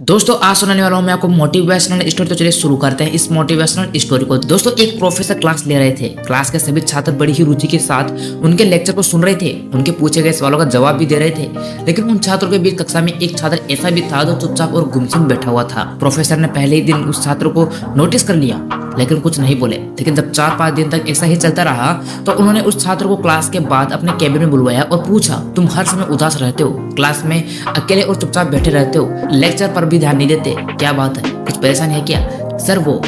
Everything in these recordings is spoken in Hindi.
दोस्तों आज सुनाने वाला हूँ मैं आपको मोटिवेशनल स्टोरी। तो चलिए शुरू करते हैं इस मोटिवेशनल स्टोरी को। दोस्तों एक प्रोफेसर क्लास ले रहे थे। क्लास के सभी छात्र बड़ी ही रुचि के साथ उनके लेक्चर को सुन रहे थे, उनके पूछे गए सवालों का जवाब भी दे रहे थे। लेकिन उन छात्रों के बीच कक्षा में एक छात्र ऐसा भी था जो चुपचाप और गुमसुम बैठा हुआ था। प्रोफेसर ने पहले ही दिन उस छात्र को नोटिस कर लिया लेकिन कुछ नहीं बोले। लेकिन जब 4-5 दिन तक ऐसा ही चलता रहा तो उन्होंने उस छात्र को क्लास के बाद अपने कैबिन में बुलवाया और पूछा, तुम हर समय उदास रहते हो, क्लास में अकेले और चुपचाप बैठे रहते हो, लेक्चर पर भी ध्यान नहीं देते, क्या बात है, कुछ परेशानी है क्या? सर वो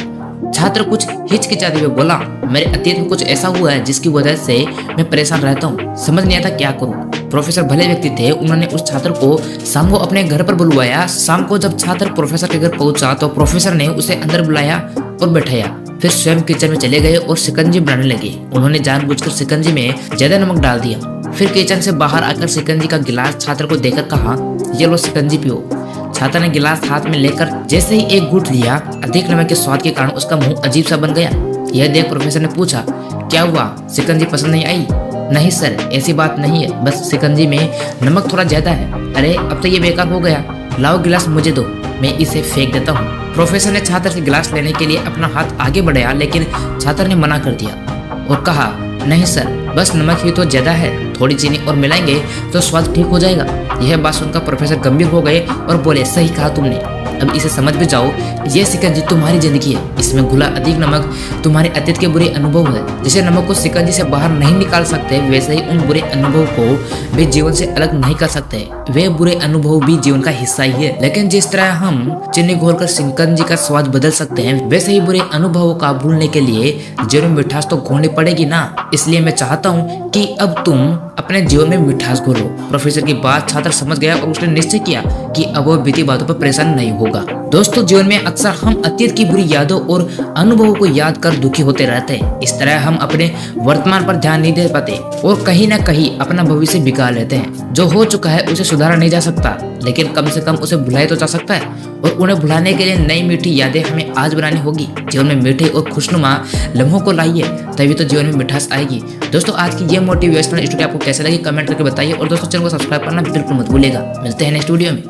छात्र कुछ हिचकिचाते हुए बोला, मेरे अतीत में कुछ ऐसा हुआ है जिसकी वजह से मैं परेशान रहता हूँ, समझ नहीं आता क्या करूँ। प्रोफेसर भले व्यक्ति थे, उन्होंने उस छात्र को शाम को अपने घर पर बुलवाया। शाम को जब छात्र प्रोफेसर के घर पहुंचा तो प्रोफेसर ने उसे अंदर बुलाया और बैठाया। फिर स्वयं किचन में चले गए और शिकंजी बनाने लगे। उन्होंने जानबूझकर शिकंजी में ज्यादा नमक डाल दिया। फिर किचन से बाहर आकर शिकंजी का गिलास छात्र को देकर कहा, ये लो शिकंजी पियो। छात्र ने गिलास हाथ में लेकर जैसे ही एक घूंट लिया, अधिक नमक के स्वाद के कारण उसका मुंह अजीब सा बन गया। यह देख प्रोफेसर ने पूछा, क्या हुआ, शिकंजी पसंद नहीं आई? नहीं सर, ऐसी बात नहीं है, बस शिकंजी में नमक थोड़ा ज्यादा है। अरे अब तो ये बेकार हो गया, लाओ गिलास मुझे दो, मैं इसे फेंक देता हूँ। प्रोफेसर ने छात्र से गिलास लेने के लिए अपना हाथ आगे बढ़ाया लेकिन छात्र ने मना कर दिया और कहा, नहीं सर, बस नमक ही तो ज्यादा है, थोड़ी चीनी और मिलाएंगे तो स्वाद ठीक हो जाएगा। यह बात सुनकर प्रोफेसर गंभीर हो गए और बोले, सही कहा तुमने, अब इसे समझ भी जाओ, ये शिकंजी तुम्हारी जिंदगी है, इसमें घुला अधिक नमक तुम्हारे अतीत के बुरे अनुभव है। जैसे नमक को शिकंजी से बाहर नहीं निकाल सकते, वैसे ही उन बुरे अनुभव को भी जीवन से अलग नहीं कर सकते। वे बुरे अनुभव भी जीवन का हिस्सा ही है, लेकिन जिस तरह हम चीनी घोलकर शिकंजी का स्वाद बदल सकते हैं, वैसे ही बुरे अनुभवों का भूलने के लिए जीवन में मिठास तो घोलनी पड़ेगी ना। इसलिए मैं चाहता हूँ कि अब तुम अपने जीवन में मिठास घोलो। प्रोफेसर की बात छात्र समझ गया और उसने निश्चय किया कि अब वो बीती बातों पर परेशान नहीं होगा। दोस्तों जीवन में अक्सर हम अतीत की बुरी यादों और अनुभवों को याद कर दुखी होते रहते हैं। इस तरह हम अपने वर्तमान पर ध्यान नहीं दे पाते और कहीं ना कहीं अपना भविष्य बिगाड़ लेते हैं। जो हो चुका है उसे सुधारा नहीं जा सकता, लेकिन कम से कम उसे भुलाया तो जा सकता है। और उन्हें भुलाने के लिए नई मीठी यादें हमें आज बनानी होगी। जीवन में मीठे और खुशनुमा लम्हों को लाइए, तभी तो जीवन में मिठास आएगी। दोस्तों आज की ये मोटिवेशनल स्टोरी आपको कैसे लगी कमेंट करके बताइए और दोस्तों चैनल को सब्सक्राइब करना बिल्कुल मत भूलिएगा। मिलते हैं नेक्स्ट वीडियो में।